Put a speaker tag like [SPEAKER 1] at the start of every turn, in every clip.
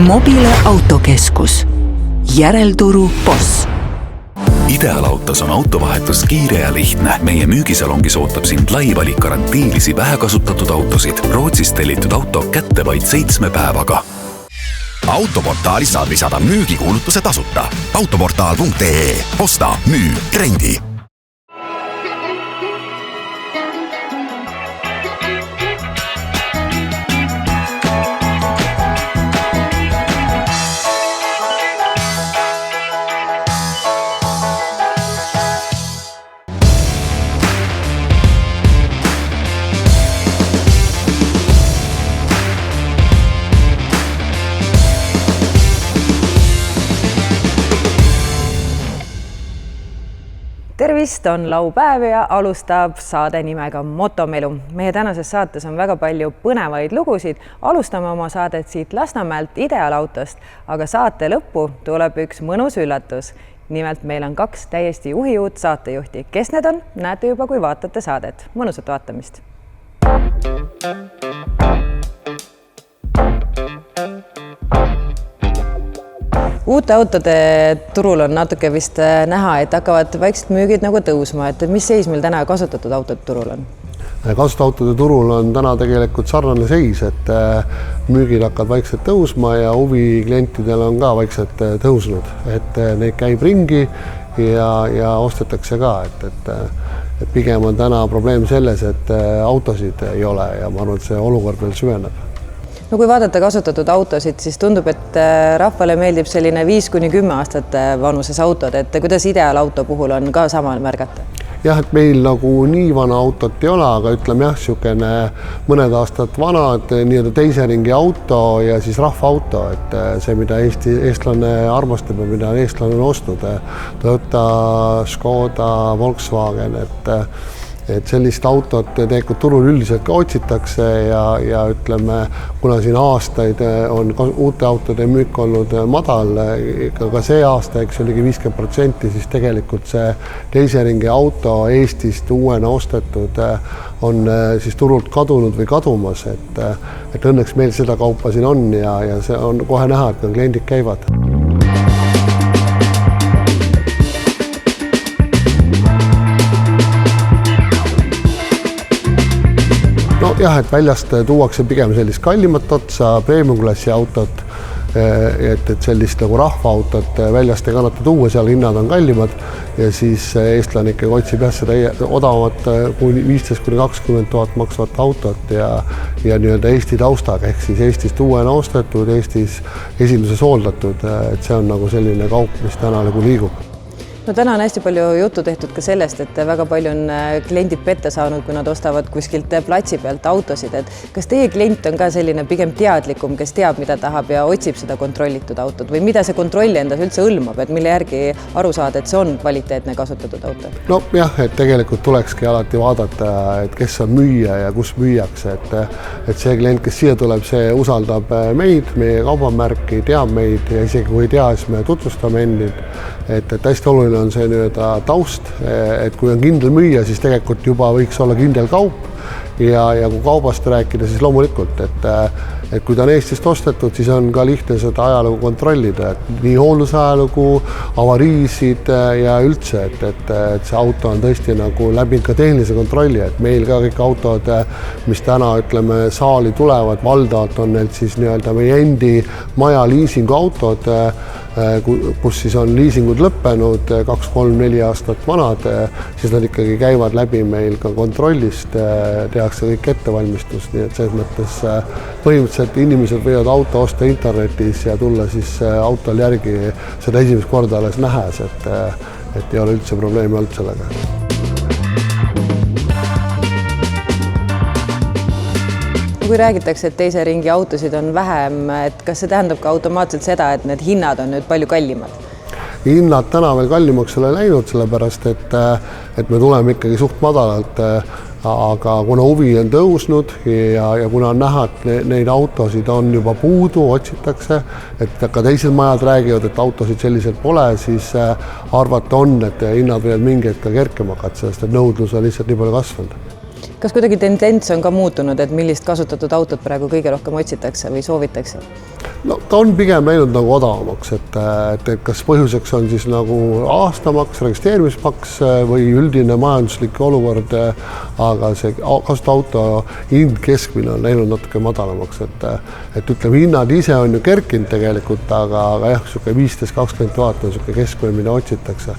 [SPEAKER 1] Mobile autokeskus. Järelturu boss.
[SPEAKER 2] Ideaalautos on autovahetus kiire ja lihtne. Meie müügisalongis ootab sind lai valik garantiilisi vähekasutatud autosid. Rootsist tellitud auto kätte vaid 7 päevaga.
[SPEAKER 3] Autoportaalis saad lisada müügikuulutuse tasuta. Autoportaal.ee. Osta, müü, rendi.
[SPEAKER 4] Tervist, on laupäev ja alustab saade nimega Motomelu. Meie tänases saates on väga palju põnevaid lugusid. Alustame oma saadet siit Lasnamäelt Ideaalautost, aga saate lõppu tuleb üks mõnus üllatus. Nimelt meil on 2 täiesti juhiuut saatejuhti. Kes need on? Näete juba, kui vaatate saadet. Mõnusat vaatamist! Uute autode turul on natuke vist näha, et hakkavad vaikselt müügid nagu tõusma. Et mis seis meil täna kasutatud autode turul on?
[SPEAKER 5] Kasutatud autode turul on täna tegelikult sarnane seis, et müügid hakkavad vaikselt tõusma ja huvi klientidel on ka vaikselt tõusnud. Et neid käib ringi ja ostetakse ka. Et pigem on täna probleem selles, et autosid ei ole ja ma arvan, et see olukord veel süveneb.
[SPEAKER 4] No kui vaadata kasutatud autosid, siis tundub, et rahvale meeldib selline 5–10 aastat vanuses autod, et kuidas Ideaalauto puhul on ka sama märgata?
[SPEAKER 5] Jah, et meil nagu nii vana autot ei ole, aga ütleme jah, niisugune mõned aastad vanad, nii-öelda teise ringi auto ja siis rahvaauto, et see, mida eestlane armastab ja mida eestlane on ostnud, Toyota, Škoda, Volkswagen, et sellist autot tegelikult turul üldiselt ka otsitakse ja ütleme, kuna siin aastaid on uute autode müük olnud madal, ka see aasta, eks oligi 50%, siis tegelikult see teise ringi auto Eestist uuena ostetud on siis turult kadunud või kadumas, et õnneks meil seda kaupa siin on ja see on kohe näha, et kliendid käivad. Jah, et väljast tuuakse pigem sellist kallimat otsa, premium-klassi autot, et sellist nagu rahvaautot väljast ei kannata tuua, seal hinnad on kallimad ja siis eestlane ikkagi otsib seda odavamat 15–20 000 maksvat autot ja nii-öelda Eesti taustaga, ehk siis Eestist uuena ostetud, Eestis esinduses hooldatud, et see on nagu selline kaup, mis täna nagu liigub.
[SPEAKER 4] No täna on hästi palju juttu tehtud ka sellest, et väga palju on kliendid pette saanud, kui nad ostavad kuskilt platsi pealt autosid. Et kas teie klient on ka selline pigem teadlikum, kes teab, mida tahab ja otsib seda kontrollitud autot või mida see kontrolli endas üldse hõlmab, et mille järgi aru saada, et see on kvaliteetne kasutatud auto?
[SPEAKER 5] No jah, et tegelikult tulekski alati vaadata, et kes on müüja ja kus müüakse, et see klient, kes siia tuleb, see usaldab meid, meie kaubamärki, teab meid ja isegi kui ei tea, siis me tutvustame endid, et hästi oluline on see nii-öelda taust, et kui on kindel müüa, siis tegelikult juba võiks olla kindel kaup ja kui kaubast rääkida, siis loomulikult, et kui ta on Eestist ostetud, siis on ka lihtne seda ajalugu kontrollida, et nii hooldusajalugu, avariisid ja üldse, et see auto on tõesti nagu läbinud ka tehnilise kontrolli, et meil ka kõik autod, mis täna ütleme saali tulevad, valdavalt on need siis nii-öelda meie endi maja liisingu autod, kus siis on liisingud lõppenud 2, 3, 4 aastat vanad, siis nad ikkagi käivad läbi meil ka kontrollist, tehakse kõik ettevalmistus, nii et selles mõttes põhimõtteliselt inimesed võivad auto osta internetis ja tulla siis autol järgi seda esimest korda alles nähes, et ei ole üldse probleemi olnud sellega.
[SPEAKER 4] Kui räägitakse, et teise ringi autosid on vähem, et kas see tähendab ka automaatselt seda, et need hinnad on nüüd palju kallimad?
[SPEAKER 5] Hinnad täna veel kallimaks ei ole läinud, sellepärast et me tuleme ikkagi suht madalalt, aga kuna huvi on tõusnud ja kuna on näha, et neid autosid on juba puudu, otsitakse, et ka teised majad räägivad, et autosid selliselt pole, siis arvata on, et hinnad võivad mingi hetk ka kerkema hakata, sest et nõudlus on lihtsalt nii palju kasvanud.
[SPEAKER 4] Kas kuidagi tendents on ka muutunud, et millist kasutatud autot praegu kõige rohkem otsitakse või soovitakse?
[SPEAKER 5] No ta on pigem läinud nagu odavamaks, et kas põhjuseks on siis nagu aastamaks, registreerimismaks või üldine majanduslik olukord, aga see kasutatud auto hind keskmine on läinud natuke madalamaks, et ütleme, hinnad ise on ju kerkinud tegelikult, aga jah, 15-20 000 on niisugune keskmine, mida otsitakse.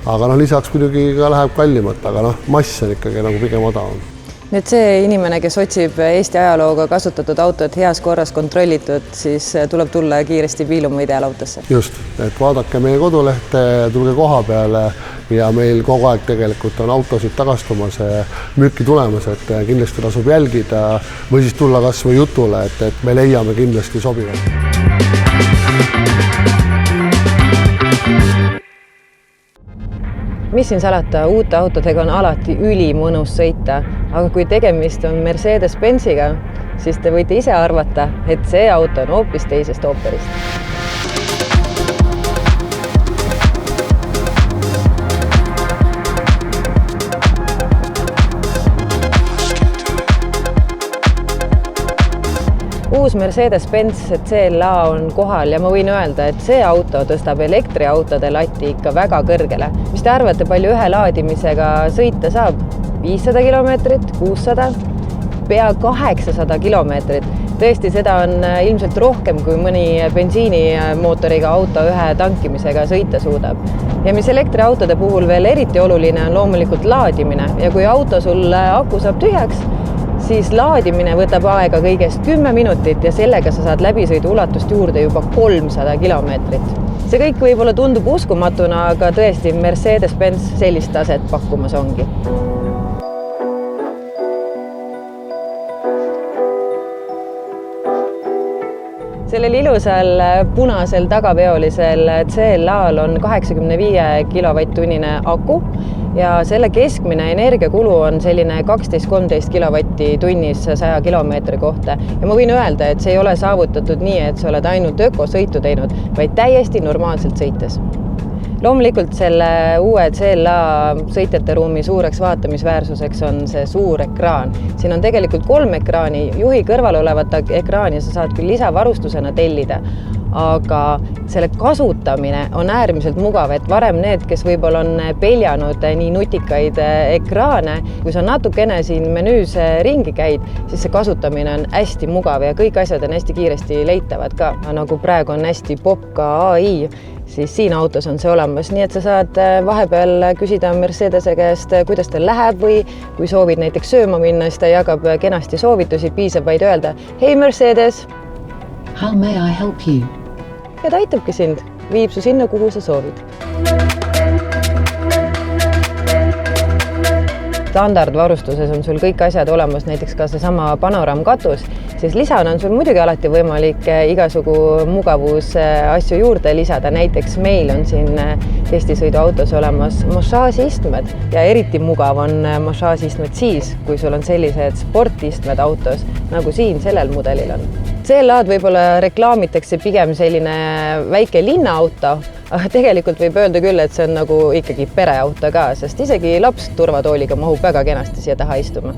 [SPEAKER 5] Aga lisaks muidugi ka läheb kallimat, aga mass on ikkagi nagu pigem odavam.
[SPEAKER 4] Nüüd see inimene, kes otsib Eesti ajalooga kasutatud autot heas korras kontrollitud, siis tuleb tulla kiiresti piiluma ideaalautosse.
[SPEAKER 5] Just, et vaadake meie kodulehte, tulge koha peale ja meil kogu aeg tegelikult on autosid tagastumas, müüki tulemas, et kindlasti tasub jälgida või siis tulla kas või jutule, et me leiame kindlasti sobivat.
[SPEAKER 4] Mis siin salata, uute autodega on alati ülimõnus sõita, aga kui tegemist on Mercedes-Benziga, siis te võite ise arvata, et see auto on hoopis teisest ooperist. Uus Mercedes-Benz CLA on kohal ja ma võin öelda, et see auto tõstab elektriautode lati ikka väga kõrgele. Mis te arvate, palju ühe laadimisega sõita saab? 500 kilomeetrit, 600, pea 800 kilomeetrit. Tõesti, seda on ilmselt rohkem, kui mõni bensiinimootoriga auto ühe tankimisega sõita suudab. Ja mis elektriautode puhul veel eriti oluline on loomulikult laadimine ja kui auto sul aku saab tühjaks, siis laadimine võtab aega kõigest 10 minutit ja sellega sa saad läbisõidu ulatust juurde juba 300 kilomeetrit. See kõik võib-olla tundub uskumatuna, aga tõesti Mercedes-Benz sellist taset pakkumas ongi. Sellel ilusal punasel tagaveolisel CLA-l on 85 kilovatt-tunnine aku ja selle keskmine energiakulu on selline 12-13 kilovatti tunnis 100 kilomeetri kohta. Ja ma võin öelda, et see ei ole saavutatud nii, et sa oled ainult ökosõitu teinud, vaid täiesti normaalselt sõites. Loomulikult selle uue CLA sõitjate ruumi suureks vaatamisväärsuseks on see suur ekraan. Siin on tegelikult 3 ekraani, juhi kõrval olevat ekraani sa saad küll lisavarustusena tellida, aga selle kasutamine on äärmiselt mugav, et varem need, kes võib-olla on peljanud nii nutikaid ekraane, kui sa natukene siin menüüs ringi käid, siis see kasutamine on hästi mugav ja kõik asjad on hästi kiiresti leitavad ka. Nagu praegu on hästi popp ka AI, siis siin autos on see olemas, nii et sa saad vahepeal küsida Mercedese käest, kuidas teil läheb või kui soovid näiteks sööma minna, siis ta jagab kenasti soovitusi, piisab vaid öelda, hei Mercedes!
[SPEAKER 1] How may I help you?
[SPEAKER 4] Ja ta aitabki sind, viib su sinna, kuhu sa soovid. Standardvarustuses on sul kõik asjad olemas, näiteks ka seesama panoraamkatus, siis lisana on sul muidugi alati võimalik igasugu mugavusasju juurde lisada, näiteks meil on siin testisõiduautos olemas massaažistmed ja eriti mugav on massaažistmed siis, kui sul on sellised sportistmed autos, nagu siin sellel mudelil on. CLA-d võib-olla reklaamitakse pigem selline väike linnaauto, aga tegelikult võib öelda küll, et see on nagu ikkagi pereauto ka, sest isegi laps turvatooliga mahub väga kenasti siia taha istuma.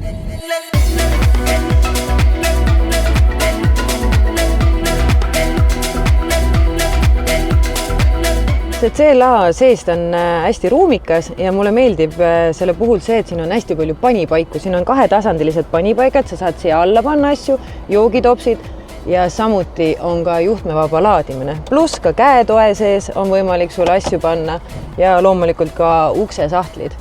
[SPEAKER 4] See CLA seest on hästi ruumikas ja mulle meeldib selle puhul see, et siin on hästi palju panipaiku. Siin on 2-tasandilised panipaigad, sa saad siia alla panna asju, joogitopsid ja samuti on ka juhtmevaba laadimine. Pluss ka käetoe sees on võimalik sul asju panna ja loomulikult ka uksesahtlid.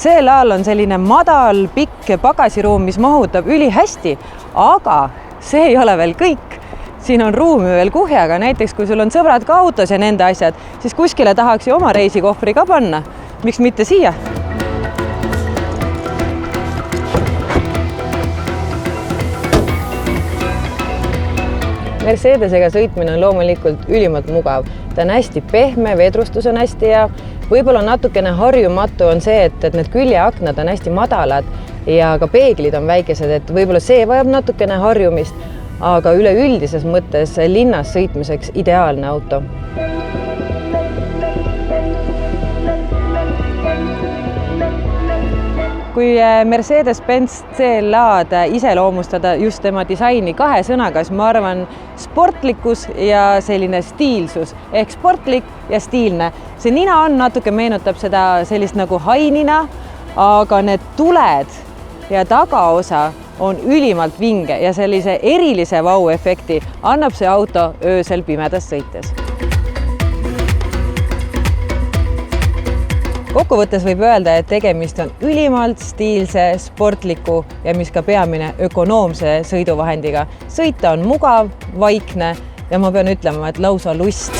[SPEAKER 4] CLA-l on selline madal, pikk pagasiruum, mis mahutab ülihästi, aga see ei ole veel kõik. Siin on ruumi veel kuhjaga, näiteks kui sul on sõbrad ka autos ja nende asjad, siis kuskile tahaks ju oma reisikohvri ka panna. Miks mitte siia? Mercedesega sõitmine on loomulikult ülimalt mugav. Ta on hästi pehme, vedrustus on hästi ja võib-olla natukene harjumatu on see, et need küljeaknad on hästi madalad ja ka peeglid on väikesed, et võib-olla see vajab natukene harjumist, aga üleüldises mõttes linnas sõitmiseks ideaalne auto. Kui Mercedes-Benz CLA-d iseloomustada just tema disaini kahe sõnaga, siis ma arvan sportlikkus ja selline stiilsus ehk sportlik ja stiilne. See nina on natuke meenutab seda sellist nagu hainina, aga need tuled ja tagaosa on ülimalt vinge ja sellise erilise vau-efekti annab see auto öösel pimedas sõites. Kokkuvõttes võib öelda, et tegemist on ülimalt stiilse, sportliku ja mis ka peamine ökonoomse sõiduvahendiga. Sõita on mugav, vaikne ja ma pean ütlema, et lausa lust.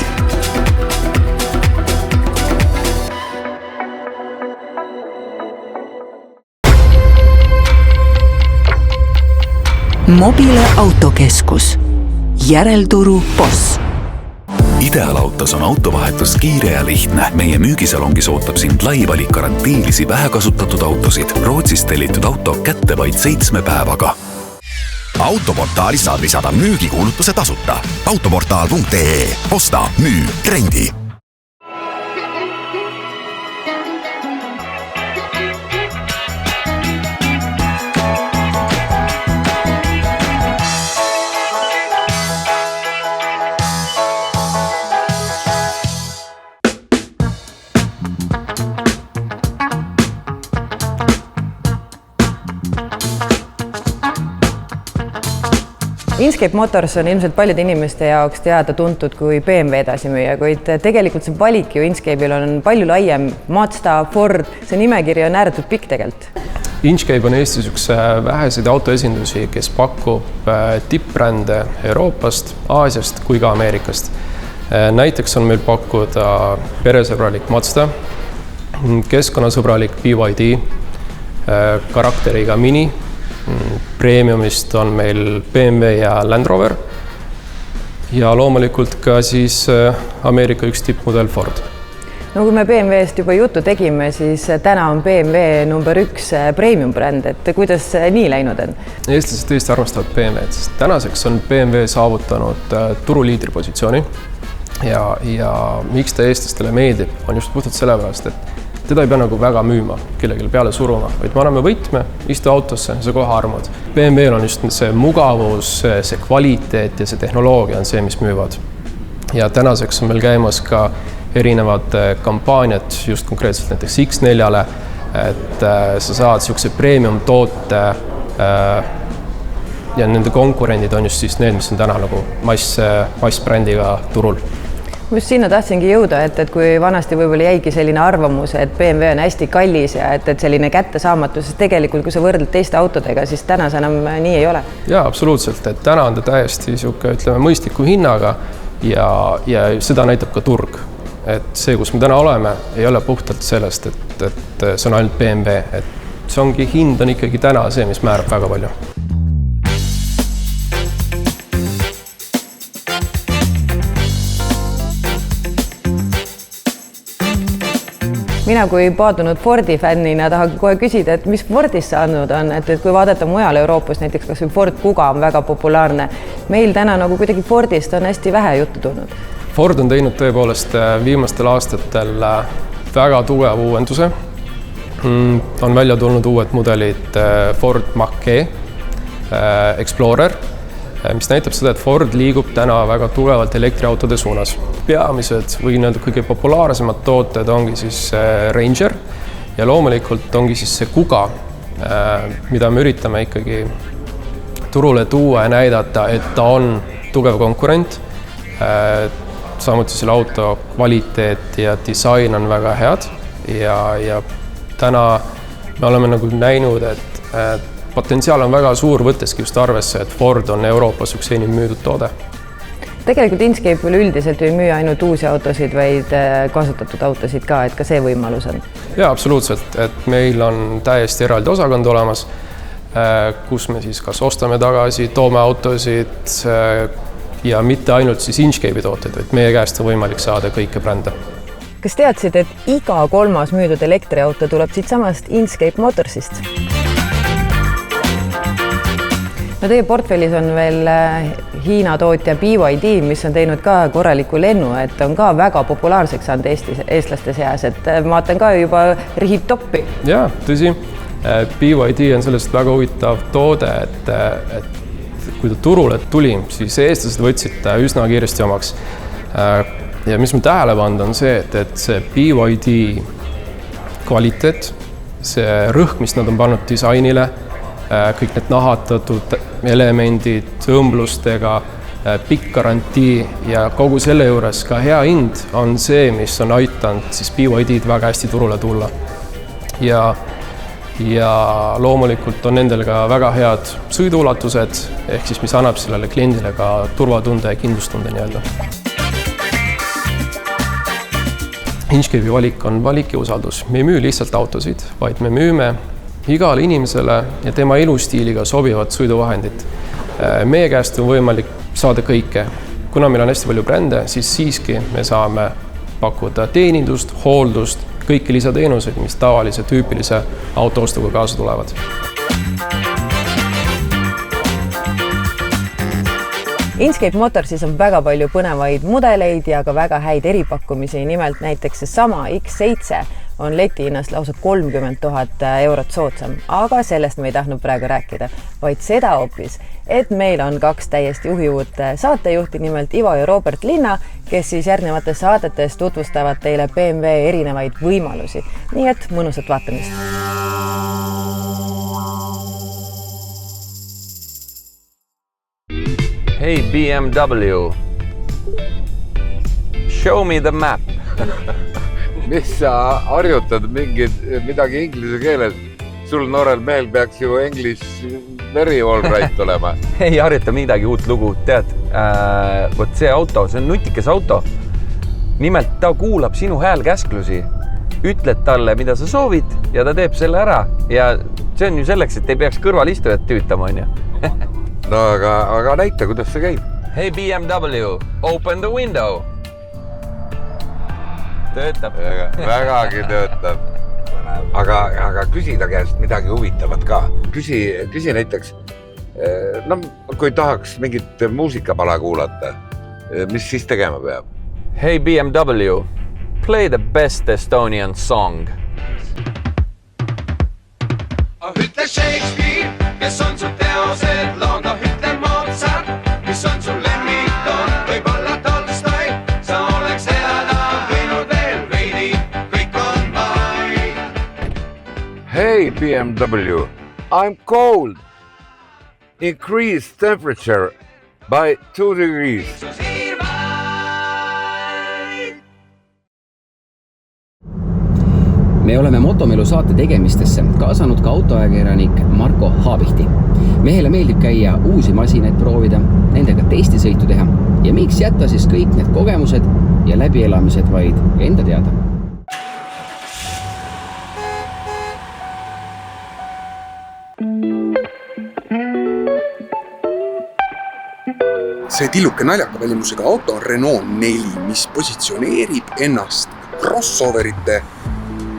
[SPEAKER 6] Mobile autokeskus. Järelturu boss.
[SPEAKER 2] Ideaalautos on autovahetus kiire ja lihtne. Meie müügisalongis ootab sind lai valik garantiilisi vähekasutatud autosid. Rootsist tellitud auto kätte vaid 7 päevaga.
[SPEAKER 3] Autoportaalis saad lisada müügikuulutuse tasuta. Autoportaal.ee. Osta, müü, rendi.
[SPEAKER 4] Inkscape Motors on ilmselt paljude inimeste jaoks teada tuntud kui BMW edasimüüja, kuid tegelikult see valik ju Inkscape'il on palju laiem. Mazda, Ford, see nimekiri on ääretult pikk tegelikult.
[SPEAKER 7] Inkscape on Eestis üks väheseid autoesindusi, kes pakub tippbrände Euroopast, Aasiast kui ka Ameerikast. Näiteks on meil pakkuda peresõbralik Mazda, keskkonnasõbralik BYD, karakteriga Mini, Premiumist on meil BMW ja Land Rover ja loomulikult ka siis Ameerika üks tippmudel Ford.
[SPEAKER 4] No kui me BMW-st juba juttu tegime, siis täna on BMW number 1 premium bränd, et kuidas nii läinud on?
[SPEAKER 7] Eestlased tõesti armastavad BMW-d, sest tänaseks on BMW saavutanud turuliidri positsiooni ja miks ta eestlastele meeldib, on just puhtalt sellepärast, et teda ei pea nagu väga müüma, kellelegi peale suruma, vaid me anname võtme, istu autosse, see kohe armud. BMW-l on just see mugavus, see kvaliteet ja see tehnoloogia on see, mis müüvad. Ja tänaseks on meil käimas ka erinevad kampaaniad, just konkreetselt näiteks X4-le, et sa saad siukse premium toote ja nende konkurendid on just siis need, mis on täna nagu massbrändiga turul.
[SPEAKER 4] Just sinna tahtsingi jõuda, et kui vanasti võib-olla jäigi selline arvamus, et BMW on hästi kallis ja et selline kättesaamatus, sest tegelikult kui sa võrdled teiste autodega, siis täna see enam nii ei ole.
[SPEAKER 7] Jaa, absoluutselt, et täna on ta täiesti siuke, ütleme, mõistliku hinnaga ja seda näitab ka turg. Et see, kus me täna oleme, ei ole puhtalt sellest, et see on ainult BMW, et see ongi hind on ikkagi täna see, mis määrab väga palju.
[SPEAKER 4] Mina kui paadunud Fordi fännina tahan kohe küsida, et mis Fordist saanud on, et kui vaadata mujal Euroopas, näiteks kas või Ford Kuga on väga populaarne. Meil täna nagu kuidagi Fordist on hästi vähe juttu tulnud.
[SPEAKER 7] Ford on teinud tõepoolest viimastel aastatel väga tugev uuenduse. On välja tulnud uued mudelid Ford Mach-E, Explorer, mis näitab seda, et Ford liigub täna väga tugevalt elektriautode suunas. Peamised või kõige populaarsemad tooted ongi siis Ranger ja loomulikult ongi siis see Kuga, mida me üritame ikkagi turule tuua ja näidata, et ta on tugev konkurent. Samuti selle auto kvaliteet ja disain on väga head ja täna me oleme nagu näinud, et potentsiaal on väga suur, võtteski just arvesse, et Ford on Euroopas üks enim müüdud toode.
[SPEAKER 4] Tegelikult Inkscape üldiselt ei müü ainult uusi autosid, vaid kasutatud autosid ka, et ka see võimalus on.
[SPEAKER 7] Jaa, absoluutselt, et meil on täiesti eraldi osakond olemas, kus me siis kas ostame tagasi, toome autosid ja mitte ainult siis Inkscape'i tooted, vaid meie käest on võimalik saada kõike brände.
[SPEAKER 4] Kas teadsid, et iga 3. müüdud elektriauto tuleb siit samast Inkscape Motorsist? No teie portfellis on veel Hiina tootja BYD, mis on teinud ka korraliku lennu, et on ka väga populaarseks saanud eestlaste seas, et vaatan ka juba rihib toppi.
[SPEAKER 7] Jaa, tõsi. BYD on sellest väga huvitav toode, et kui ta turule tuli, siis eestlased võtsid üsna kiiresti omaks. Ja mis ma tähele pannud on see, et see BYD kvaliteet, see rõhk, mis nad on pannud disainile, kõik need nahatatud elemendid, õmblustega, pikk garantii ja kogu selle juures ka hea hind on see, mis on aitanud siis BYD-d väga hästi turule tulla. Ja loomulikult on nendel ka väga head sõiduulatused, ehk siis mis annab sellele kliendile ka turvatunde ja kindlustunde nii-öelda. Inchcape'i valik on valik ja usaldus. Me ei müü lihtsalt autosid, vaid me müüme igale inimesele ja tema elustiiliga sobivat sõiduvahendit. Meie käest on võimalik saada kõike. Kuna meil on hästi palju brände, siis siiski me saame pakkuda teenindust, hooldust, kõiki lisateenuseid, mis tavalise tüüpilise autoostuga kaasa tulevad.
[SPEAKER 4] Inchcape Motorsis on väga palju põnevaid mudeleid ja ka väga häid eripakkumisi, nimelt näiteks see sama X7 on leti hinnast lausa 30 000 eurot soodsam, aga sellest me ei tahtnud praegu rääkida, vaid seda hoopis, et meil on 2 täiesti juhiuut saatejuhti, nimelt Ivo ja Robert Linna, kes siis järgnevates saadetes tutvustavad teile BMW erinevaid võimalusi. Nii et mõnusat vaatamist.
[SPEAKER 8] Hey BMW, show me the map.
[SPEAKER 9] Mis sa harjutad midagi inglise keeles? Sul noorel mehel peaks ju English very all right olema.
[SPEAKER 8] Ei harjuta midagi uut lugu, tead. Võt see auto, see on nutikas auto. Nimelt ta kuulab sinu häälkäsklusi. Ütled talle, mida sa soovid ja ta teeb selle ära. Ja see on ju selleks, et ei peaks kõrvalistujat tüütama, on ju.
[SPEAKER 9] No aga näita, kuidas see käib.
[SPEAKER 8] Hey BMW, open the window. Töötab.
[SPEAKER 9] Vägagi töötab. Aga küsi ta käest midagi huvitavat ka. Küsi näiteks, kui tahaks mingit muusikapala kuulata, mis siis tegema peab?
[SPEAKER 8] Hey BMW, play the best Estonian song.
[SPEAKER 10] Ütle Shakespeare, kes on su teosed loonda, ütle Mozart, mis on su lemmiktoon, võib-olla Tolstoi, sa oleks elada võinud veel veidi, kõik on vaid.
[SPEAKER 9] Hey BMW, I'm cold. Increase temperature by 2 degrees.
[SPEAKER 11] Me oleme Motomelu saate tegemistesse kaasanud ka autoajakirjanik Marko Haabihti. Mehele meeldib käia uusi masinaid proovida, nendega testisõitu teha ja miks jätta siis kõik need kogemused ja läbielamised vaid enda teada.
[SPEAKER 12] See tilluke naljaka välimusega auto on Renault 4, mis positsioneerib ennast crossoverite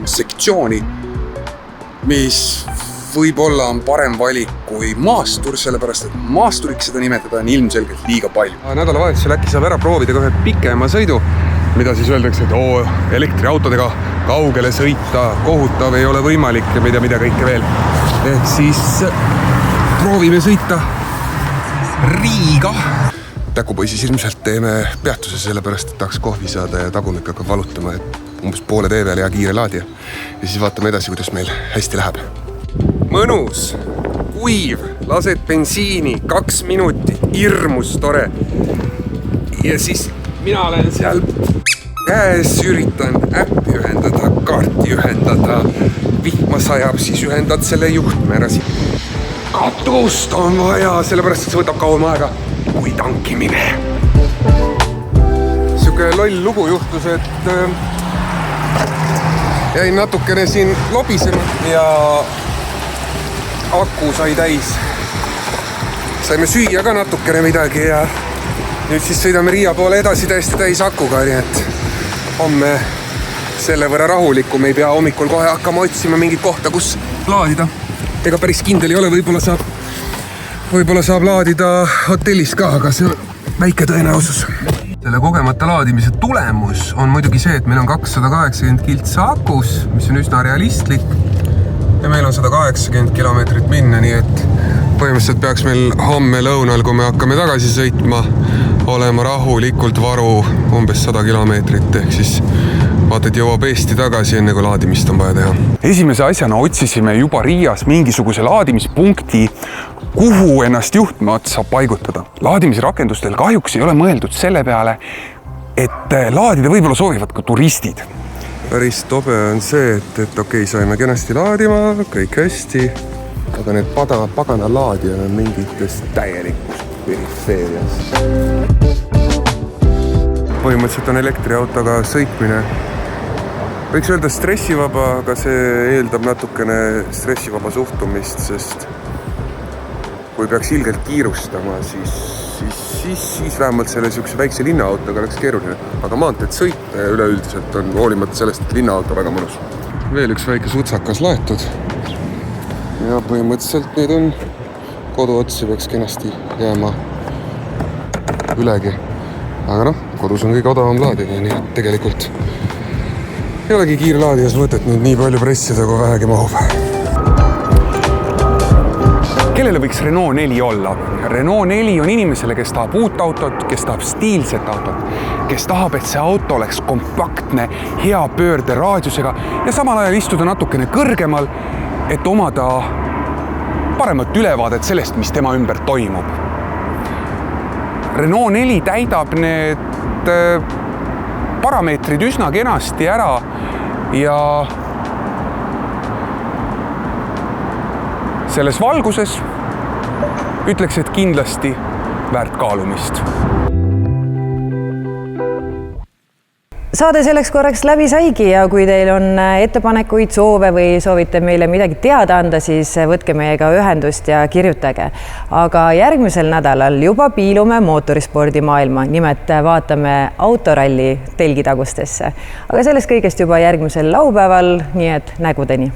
[SPEAKER 12] sektsiooni, mis võib-olla on parem valik kui maastur, sellepärast et maasturiks seda nimetada on ilmselgelt liiga palju. Nädalavahetusel äkki saab ära proovida ka ühe pikema sõidu, mida siis öeldakse, et elektriautodega kaugele sõita, kohutav ei ole võimalik ja mida kõike veel. Ehk siis proovime sõita Riiga. Täkupoisis ilmselt teeme peatuse sellepärast, et tahaks kohvi saada ja tagumik hakkab valutama, et umbes poole tee peal ja kiire laadija. Ja siis vaatame edasi, kuidas meil hästi läheb. Mõnus, kuiv, lased bensiini, 2 minutit, hirmus tore. Ja siis mina olen seal käes, üritan äppi ühendada, kaarti ühendada, vihma sajab, siis ühendad selle juhtme ära siit. Katust on vaja, sellepärast et see võtab kauem aega kui tankimine. Siuke loll lugu juhtus, et jäin natukene siin lobisema ja aku sai täis. Saime süüa ka natukene midagi ja nüüd siis sõidame Riia poole edasi täiesti täis akuga, nii et homme selle võrra rahulikum, ei pea hommikul kohe hakkama otsima mingit kohta, kus laadida. Ega päris kindel ei ole, võib-olla saab laadida hotellis ka, aga see on väike tõenäosus. Selle kogemata laadimise tulemus on muidugi see, et meil on 280 kiltsa akus, mis on üsna realistlik. ja meil on 180 kilomeetrit minna, nii et põhimõtteliselt peaks meil homme lõunal, kui me hakkame tagasi sõitma, olema rahulikult varu umbes 100 kilomeetrit, ehk siis vaata, et jõuab Eesti tagasi, enne kui laadimist on vaja teha.
[SPEAKER 13] Esimese asjana otsisime juba Riias mingisuguse laadimispunkti, kuhu ennast juhtmeot saab paigutada. Laadimisrakendustel kahjuks ei ole mõeldud selle peale, et laadida võib-olla soovivad ka turistid.
[SPEAKER 12] Päris tobe on see, et okei, saime kenasti laadima, kõik hästi, aga need pagana laadijad on mingites täielikus perifeerias. Põhimõtteliselt on elektriautoga sõitmine. Võiks öelda stressivaba, aga see eeldab natukene stressivaba suhtumist, sest kui peaks ilgelt kiirustama, siis vähemalt selle sükse väikse linnaautoga oleks keeruline. Aga maanteed sõit üleüldiselt on hoolimata sellest, et linnaauto väga mõnus. Veel üks väike sutsakas laetud. Ja põhimõtteliselt need on koduotsi peaks kenasti jääma ülegi. Aga kodus on kõige odavam laadimine, nii et tegelikult ei olegi kiirlaadijas mõtet nüüd nii palju pressida, kui vähegi mahub.
[SPEAKER 13] Kellele võiks Renault 4 olla? Renault 4 on inimesele, kes tahab uut autot, kes tahab stiilset autot, kes tahab, et see auto oleks kompaktne, hea pöörde raadiusega ja samal ajal istuda natukene kõrgemal, et omada paremat ülevaadet sellest, mis tema ümber toimub. Renault 4 täidab need parameetrid üsna kenasti ära ja selles valguses ütleks, et kindlasti väärt kaalumist.
[SPEAKER 4] Saade selleks korraks läbi saigi ja kui teil on ettepanekuid, soove või soovite meile midagi teada anda, siis võtke meiega ühendust ja kirjutage. Aga järgmisel nädalal juba piilume mootorispordi maailma, nimelt vaatame autoralli telgitagustesse. Aga sellest kõigest juba järgmisel laupäeval, nii et nägudeni!